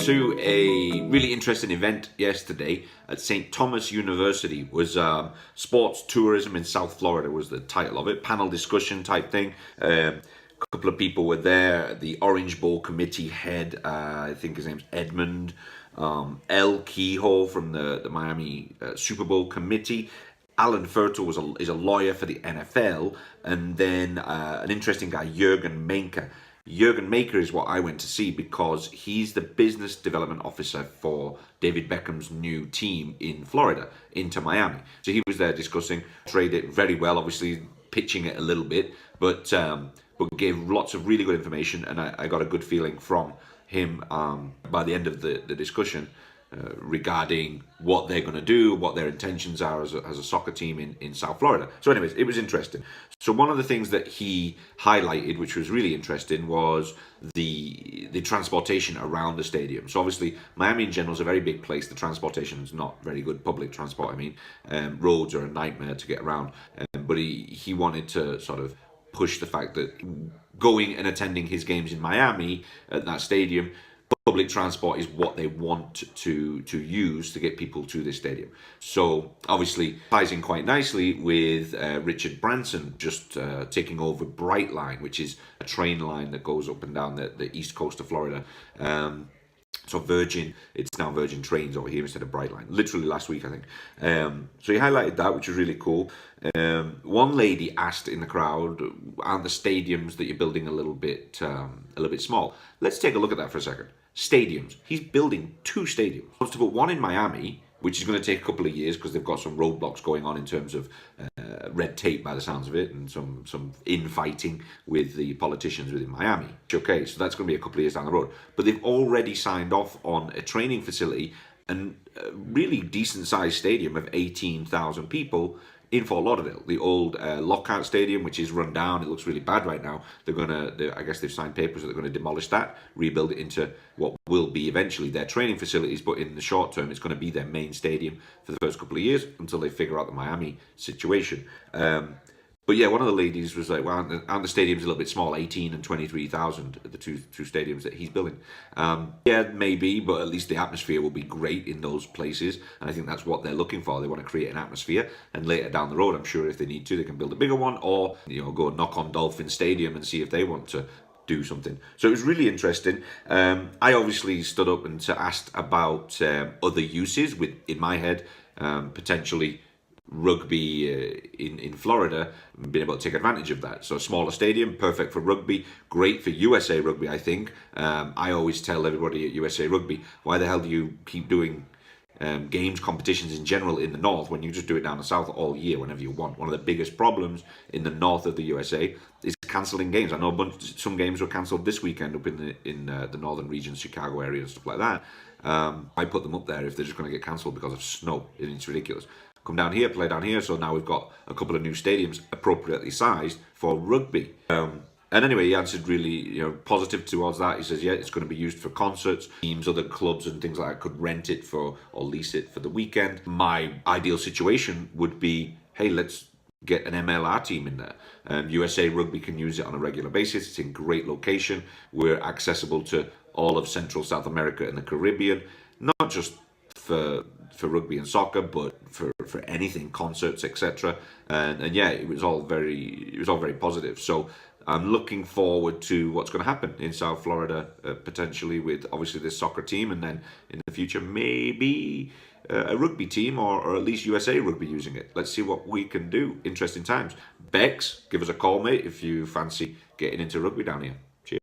to a really interesting event yesterday at St. Thomas University. It was sports tourism in South Florida was the title of it, panel discussion type thing. A couple of people were there. The Orange Bowl committee head, I think his name's Edmund, L. Kehoe from the Miami Super Bowl committee. Alan Fertel is a lawyer for the NFL, and then an interesting guy, Jürgen Menke. Jürgen Maker is what I went to see because he's the business development officer for David Beckham's new team in Florida, Inter Miami. So he was there discussing, traded it very well, obviously pitching it a little bit, but gave lots of really good information, and I got a good feeling from him by the end of the discussion regarding what they're going to do, what their intentions are as a soccer team in South Florida. So anyways, it was interesting. So one of the things that he highlighted, which was really interesting, was the transportation around the stadium. So obviously, Miami in general is a very big place. The transportation is not very good, public transport, I mean. Roads are a nightmare to get around. But he wanted to sort of push the fact that going and attending his games in Miami at that stadium, public transport is what they want to use to get people to this stadium. So obviously ties in quite nicely with Richard Branson just taking over Brightline, which is a train line that goes up and down the east coast of Florida. So Virgin, it's now Virgin Trains over here instead of Brightline. Literally last week, I think. So he highlighted that, which was really cool. One lady asked in the crowd, "Aren't the stadiums that you're building a little bit small?" Let's take a look at that for a second. Stadiums. He's building 2 stadiums. He wants to put one in Miami, which is going to take a couple of years because they've got some roadblocks going on in terms of red tape by the sounds of it, and some infighting with the politicians within Miami. Okay, so that's going to be a couple of years down the road. But they've already signed off on a training facility and a really decent sized stadium of 18,000 people in Fort Lauderdale. The old Lockout Stadium, which is run down, it looks really bad right now. I guess they've signed papers that they're going to demolish that, rebuild it into what will be eventually their training facilities, but in the short term, it's going to be their main stadium for the first couple of years until they figure out the Miami situation. But yeah, one of the ladies was like, well, aren't the stadiums a little bit small, 18 and 23,000, the two stadiums that he's building? Yeah, maybe, but at least the atmosphere will be great in those places. And I think that's what they're looking for. They want to create an atmosphere. And later down the road, I'm sure if they need to, they can build a bigger one, or go knock on Dolphin Stadium and see if they want to do something. So it was really interesting. I obviously stood up and asked about other uses in my head, potentially rugby in Florida, being able to take advantage of that. So a smaller stadium, perfect for rugby, great for USA Rugby, I think. I always tell everybody at USA Rugby, why the hell do you keep doing games, competitions in general in the north when you just do it down the south all year whenever you want? One of the biggest problems in the north of the USA is cancelling games. I know some games were cancelled this weekend up in the northern regions, Chicago area and stuff like that. I put them up there if they're just going to get cancelled because of snow. It's ridiculous. Come down here, play down here. So now we've got a couple of new stadiums appropriately sized for rugby. And anyway, he answered really positive towards that. He says, yeah, it's going to be used for concerts. Teams, other clubs and things like that could rent it for or lease it for the weekend. My ideal situation would be, hey, let's get an MLR team in there. USA Rugby can use it on a regular basis. It's in great location. We're accessible to all of Central South America and the Caribbean, not just for rugby and soccer, but for anything, concerts, etc. And yeah, it was all very positive. So I'm looking forward to what's going to happen in South Florida, potentially with obviously this soccer team, and then in the future maybe a rugby team or at least USA Rugby using it. Let's see what we can do. Interesting times. Bex, give us a call, mate, if you fancy getting into rugby down here.